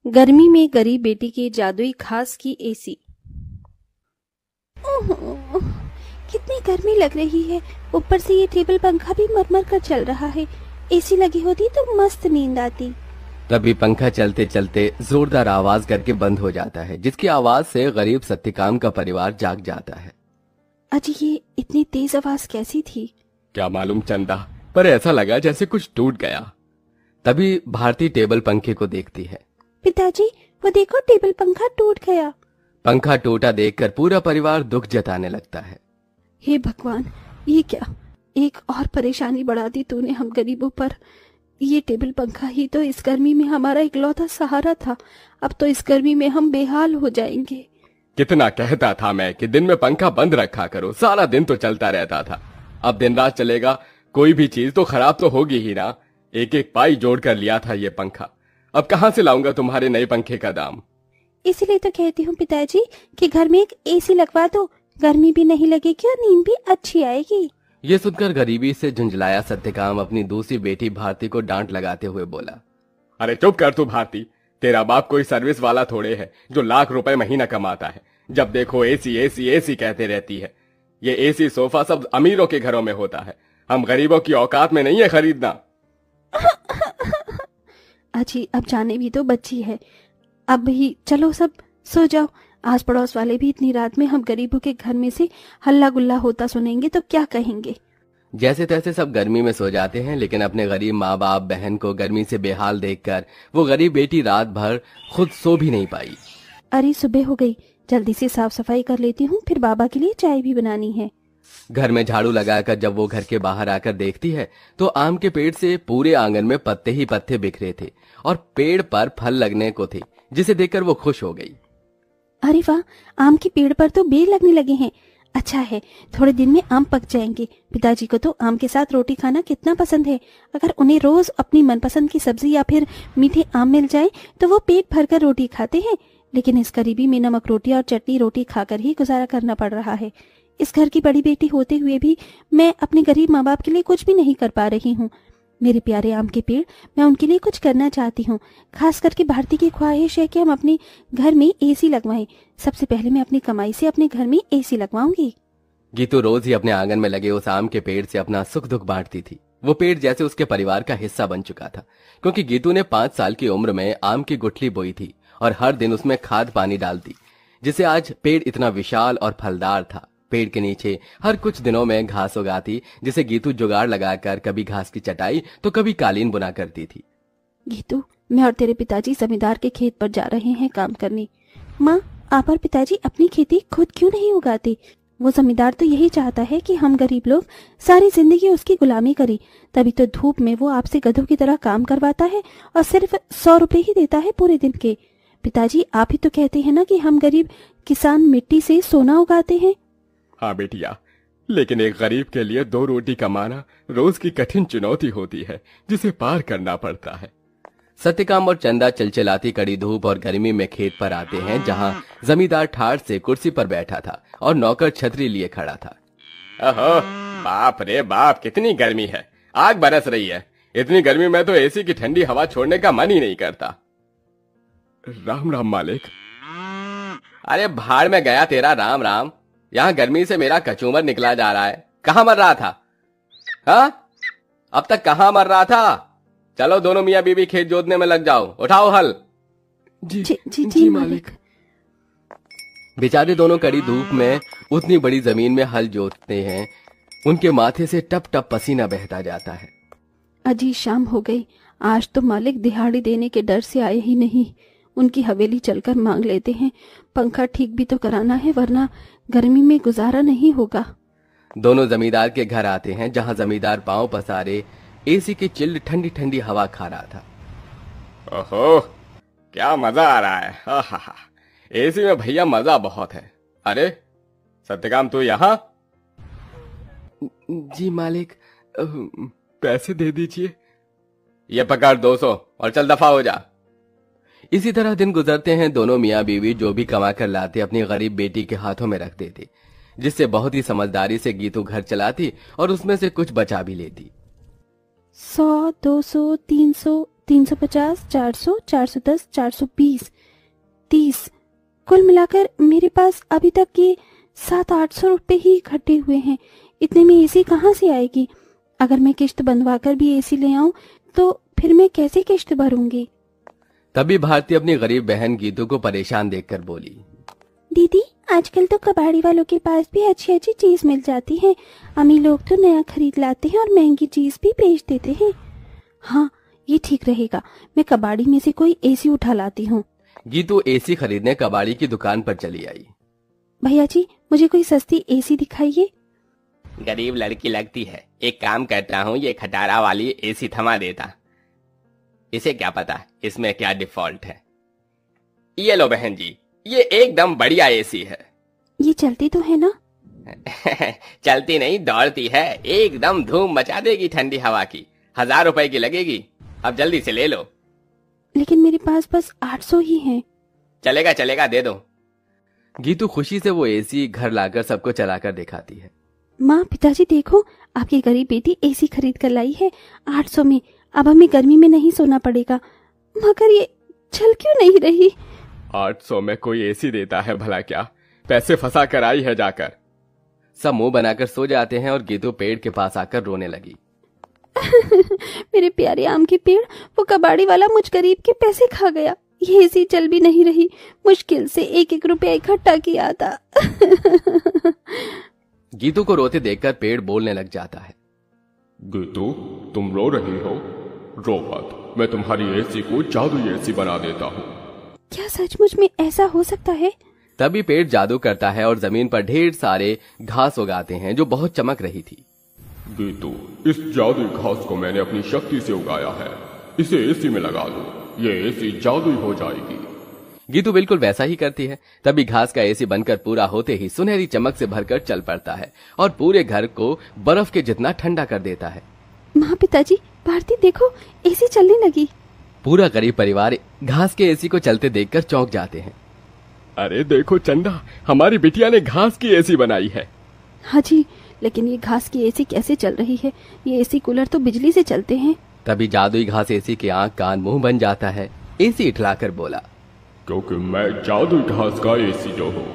गर्मी में गरीब बेटी की जादुई खास की एसी। ओह, कितनी गर्मी लग रही है। ऊपर से ये टेबल पंखा भी मरमर कर चल रहा है। एसी लगी होती तो मस्त नींद आती। तभी पंखा चलते चलते जोरदार आवाज करके बंद हो जाता है, जिसकी आवाज से गरीब सत्यकाम का परिवार जाग जाता है। अजी, ये इतनी तेज आवाज कैसी थी? क्या मालूम चंदा, पर ऐसा लगा जैसे कुछ टूट गया। तभी भारती टेबल पंखे को देखती है। पिताजी, वो देखो, टेबल पंखा टूट गया। पंखा टूटा देखकर पूरा परिवार दुख जताने लगता है। हे भगवान, ये क्या, एक और परेशानी बढ़ा दी तूने हम गरीबों पर। ये टेबल पंखा ही तो इस गर्मी में हमारा इकलौता सहारा था। अब तो इस गर्मी में हम बेहाल हो जाएंगे। कितना कहता था मैं कि दिन में पंखा बंद रखा करो, सारा दिन तो चलता रहता था। अब दिन रात चलेगा, कोई भी चीज तो खराब तो होगी ही ना। एक एक पाई जोड़ कर लिया था ये पंखा, अब कहाँ से लाऊंगा तुम्हारे नए पंखे का दाम। इसीलिए तो कहती हूँ पिताजी कि घर में एक एसी लगवा दो। गर्मी भी नहीं लगेगी और नींद भी अच्छी आएगी। ये सुनकर गरीबी से झुंझलाया सत्यकाम अपनी दूसरी बेटी भारती को डांट लगाते हुए बोला, अरे चुप कर तू भारती, तेरा बाप कोई सर्विस वाला थोड़े है जो लाख रुपए महीना कमाता है। जब देखो एसी एसी एसी कहते रहती है। ये एसी सोफा सब अमीरों के घरों में होता है, हम गरीबों की औकात में नहीं है खरीदना। अजी, अब जाने भी तो बच्ची है। अब ही चलो सब सो जाओ। आस पड़ोस वाले भी इतनी रात में हम गरीबों के घर में से हल्ला गुल्ला होता सुनेंगे तो क्या कहेंगे। जैसे तैसे सब गर्मी में सो जाते हैं, लेकिन अपने गरीब माँ बाप बहन को गर्मी से बेहाल देखकर वो गरीब बेटी रात भर खुद सो भी नहीं पाई। अरे, सुबह हो गई, जल्दी से साफ सफाई कर लेती हूँ, फिर बाबा के लिए चाय भी बनानी है। घर में झाड़ू लगाकर जब वो घर के बाहर आकर देखती है तो आम के पेड़ से पूरे आंगन में पत्ते ही पत्ते बिखरे थे और पेड़ पर फल लगने को थे, जिसे देखकर वो खुश हो गई। अरे वाह, आम के पेड़ पर तो बेर लगने लगे हैं। अच्छा है, थोड़े दिन में आम पक जाएंगे। पिताजी को तो आम के साथ रोटी खाना कितना पसंद है। अगर उन्हें रोज अपनी मनपसंद की सब्जी या फिर मीठे आम मिल जाए तो वो पेट भरकर रोटी खाते हैं। लेकिन इस गरीबी में नमक रोटी और चटनी रोटी खाकर ही गुजारा करना पड़ रहा है। इस घर की बड़ी बेटी होते हुए भी मैं अपने गरीब माँ बाप के लिए कुछ भी नहीं कर पा रही हूँ। मेरे प्यारे आम के पेड़, मैं उनके लिए कुछ करना चाहती हूँ। खास करके भारती की ख्वाहिश है कि हम अपने घर में एसी लगवाएं। सबसे पहले मैं अपनी कमाई से अपने घर में एसी लगवाऊंगी। गीतू रोज ही अपने आंगन में लगे उस आम के पेड़ से अपना सुख दुख बांटती थी। वो पेड़ जैसे उसके परिवार का हिस्सा बन चुका था, क्योंकि गीतू ने 5 साल की उम्र में आम की गुठली बोई थी और हर दिन उसमें खाद पानी डालती, जिससे आज पेड़ इतना विशाल और फलदार था। पेड़ के नीचे हर कुछ दिनों में घास उगाती, जिसे गीतू जुगाड़ लगाकर कभी घास की चटाई तो कभी कालीन बुना करती थी। गीतू, मैं और तेरे पिताजी जमींदार के खेत पर जा रहे हैं काम करने। माँ, आप और पिताजी अपनी खेती खुद क्यों नहीं उगाते? वो जमींदार तो यही चाहता है कि हम गरीब लोग सारी जिंदगी उसकी गुलामी करें। तभी तो धूप में वो आपसे गधों की तरह काम करवाता है और सिर्फ 100 रुपए ही देता है पूरे दिन के। पिताजी, आप ही तो कहते हैं ना कि हम गरीब किसान मिट्टी से सोना उगाते हैं। हाँ बेटिया, लेकिन एक गरीब के लिए 2 रोटी कमाना रोज की कठिन चुनौती होती है, जिसे पार करना पड़ता है। सत्यकाम और चंदा चिलचिलाती कड़ी धूप और गर्मी में खेत पर आते हैं, जहाँ जमींदार ठाठ से कुर्सी पर बैठा था और नौकर छतरी लिए खड़ा था। ओहो, बाप रे बाप, कितनी गर्मी है, आग बरस रही है। इतनी गर्मी में तो एसी की ठंडी हवा छोड़ने का मन ही नहीं करता। राम राम मालिक। अरे भाड़ में गया तेरा राम राम, यहाँ गर्मी से मेरा कचूमर निकला जा रहा है। कहाँ मर रहा था? हाँ, अब तक कहाँ मर रहा था? चलो दोनों मियाँ बीबी खेत जोतने में लग जाओ, उठाओ हल। जी जी जी, जी मालिक। बेचारे दोनों कड़ी धूप में उतनी बड़ी जमीन में हल जोतते हैं, उनके माथे से टप टप पसीना बहता जाता है। अजी, शाम हो गई। आज तो मालिक दिहाड़ी देने के डर से आए ही नहीं। उनकी हवेली चलकर मांग लेते हैं। पंखा ठीक भी तो कराना है, वरना गर्मी में गुजारा नहीं होगा। दोनों जमींदार के घर आते हैं, जहां जमींदार पांव पसारे एसी की चिल्ड ठंडी ठंडी हवा खा रहा था। ओहो, क्या मजा आ रहा है। हा, एसी में भैया मजा बहुत है। अरे सत्यकाम, तू यहाँ? जी मालिक, पैसे दे दीजिए। ये पकड़ 200 और चल दफा हो जा। इसी तरह दिन गुजरते हैं। दोनों मियाँ बीवी जो भी कमा कर लाते अपनी गरीब बेटी के हाथों में रख देते, जिससे बहुत ही समझदारी से गीतू घर चलाती और उसमें से कुछ बचा भी लेती। 100, 200, 300, 350, 400, 410, 420, 30। कुल मिलाकर मेरे पास अभी तक के 700-800 रुपए ही इकट्ठे हुए हैं। इतने में एसी कहाँ से आएगी? अगर मैं किश्त बंधवाकर भी एसी ले आऊं तो फिर मैं कैसे किश्त भरूंगी? तभी भारती अपनी गरीब बहन गीतू को परेशान देखकर बोली, दीदी, आजकल तो कबाड़ी वालों के पास भी अच्छी अच्छी चीज मिल जाती है। अमीर लोग तो नया खरीद लाते हैं और महंगी चीज भी बेच देते हैं। हाँ, ये ठीक रहेगा। मैं कबाड़ी में से कोई एसी उठा लाती हूँ। गीतू एसी खरीदने कबाड़ी की दुकान पर चली आई। भैया जी, मुझे कोई सस्ती एसी दिखाइए। गरीब लड़की लगती है, एक काम करता हूँ, ये खटारा वाली एसी थमा देता। इसे क्या पता इसमें क्या डिफॉल्ट है। ये लो बहन जी, ये एकदम बढ़िया एसी है। ये चलती तो है ना? चलती नहीं, दौड़ती है। एकदम धूम मचा देगी ठंडी हवा की। 1000 रुपए की लगेगी। अब जल्दी से ले लो। लेकिन मेरे पास बस 800 ही हैं। चलेगा चलेगा, दे दो। गीतू खुशी से वो एसी घर लाकर सबको चलाकर दिखाती है। माँ, पिताजी देखो, आपकी गरीब बेटी एसी खरीद कर लाई है 800 में। अब हमें गर्मी में नहीं सोना पड़ेगा। मगर ये चल क्यों नहीं रही? 800 में कोई एसी देता है भला क्या? पैसे फंसा कर आई है जाकर। सब मुंह बनाकर सो जाते हैं और गीतू पेड़ के पास आकर रोने लगी। मेरे प्यारे आम के पेड़, वो कबाड़ी वाला मुझ गरीब के पैसे खा गया। ये एसी चल भी नहीं रही। मुश्किल से 1-1 रुपया इकट्ठा किया था। गीतू को रोते देखकर पेड़ बोलने लग जाता है। गीतू, तुम रो रही हो? रो मत, मैं तुम्हारी एसी को जादुई एसी बना देता हूँ। क्या सचमुच में ऐसा हो सकता है? तभी पेड़ जादू करता है और जमीन पर ढेर सारे घास उगाते हैं जो बहुत चमक रही थी। गीतू, इस जादुई घास को मैंने अपनी शक्ति से उगाया है। इसे एसी में लगा दो, ये एसी जादुई हो जाएगी। गीतू बिल्कुल वैसा ही करती है। तभी घास का एसी बनकर पूरा होते ही सुनहरी चमक से भरकर चल पड़ता है और पूरे घर को बर्फ के जितना ठंडा कर देता है। माँ, पिताजी, भारती देखो, एसी चलने लगी। पूरा गरीब परिवार घास के एसी को चलते देखकर चौंक जाते हैं। अरे देखो चंदा, हमारी बिटिया ने घास की एसी बनाई है। हाँ जी, लेकिन ये घास की एसी कैसे चल रही है? ये एसी कूलर तो बिजली से चलते हैं। तभी जादुई घास एसी के आंख कान मुंह बन जाता है। एसी इठलाकर बोला, क्योंकि मैं जादुई घास का एसी जो हूँ।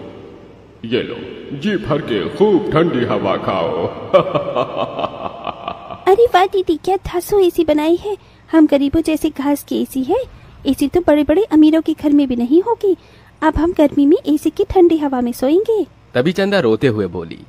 ये लो, जी भर के खूब ठंडी हवा खाओ। अरे वाह दीदी, क्या धांसू एसी बनाई है। हम गरीबों जैसे घास की एसी है। एसी तो बड़े बड़े अमीरों के घर में भी नहीं होगी। अब हम गर्मी में एसी की ठंडी हवा में सोएंगे। तभी चंदा रोते हुए बोली,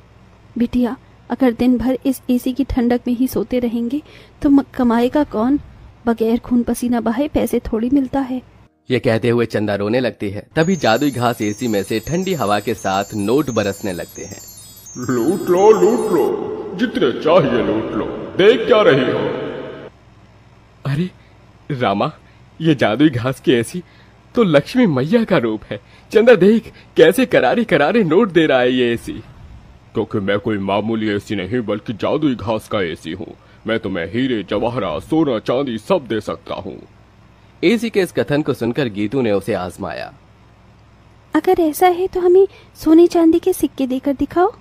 बिटिया, अगर दिन भर इस एसी की ठंडक में ही सोते रहेंगे तो कमाएगा कौन? बगैर खून पसीना बहाए पैसे थोड़ी मिलता है। ये कहते हुए चंदा रोने लगती है। तभी जादुई घास एसी में से ठंडी हवा के साथ नोट बरसने लगते हैं। लूट लो, जितने चाहिए लूट लो। देख क्या रही हो? अरे रामा, ये जादुई घास की एसी तो लक्ष्मी मैया का रूप है। चंदा देख, कैसे करारे करारे नोट दे रहा है ये एसी। क्योंकि मैं कोई मामूली एसी नहीं बल्कि जादुई घास का एसी हूँ। मैं तुम्हें हीरे जवाहरात सोना चांदी सब दे सकता हूँ। एसी के इस कथन को सुनकर गीतू ने उसे आजमाया। अगर ऐसा है तो हमें सोने चांदी के सिक्के देकर दिखाओ।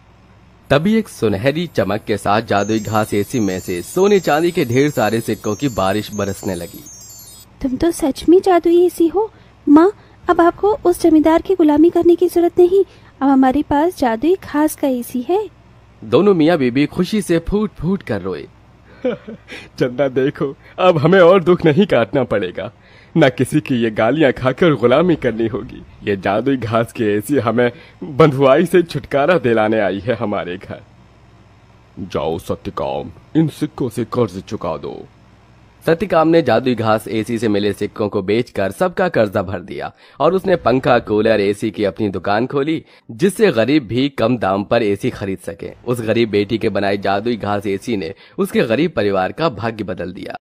तभी एक सुनहरी चमक के साथ जादुई घास एसी में से सोने चांदी के ढेर सारे सिक्कों की बारिश बरसने लगी। तुम तो सच में जादुई एसी हो। माँ, अब आपको उस जमींदार की गुलामी करने की जरूरत नहीं। अब हमारे पास जादुई घास का एसी है। दोनों मियाँ बीबी खुशी से फूट फूट कर रोए। चंदा देखो, अब हमें और दुख नहीं काटना पड़ेगा। न किसी की ये गालियां खाकर गुलामी करनी होगी। ये जादुई घास की एसी हमें बंधुआई से छुटकारा दिलाने आई है हमारे घर। जाओ सत्यकाम, इन सिक्कों से कर्ज चुका दो। सत्यकाम ने जादुई घास एसी से मिले सिक्कों को बेचकर सबका कर्जा भर दिया और उसने पंखा, कूलर, एसी की अपनी दुकान खोली, जिससे गरीब भी कम दाम पर एसी खरीद सके। उस गरीब बेटी के बनाई जादुई घास एसी ने उसके गरीब परिवार का भाग्य बदल दिया।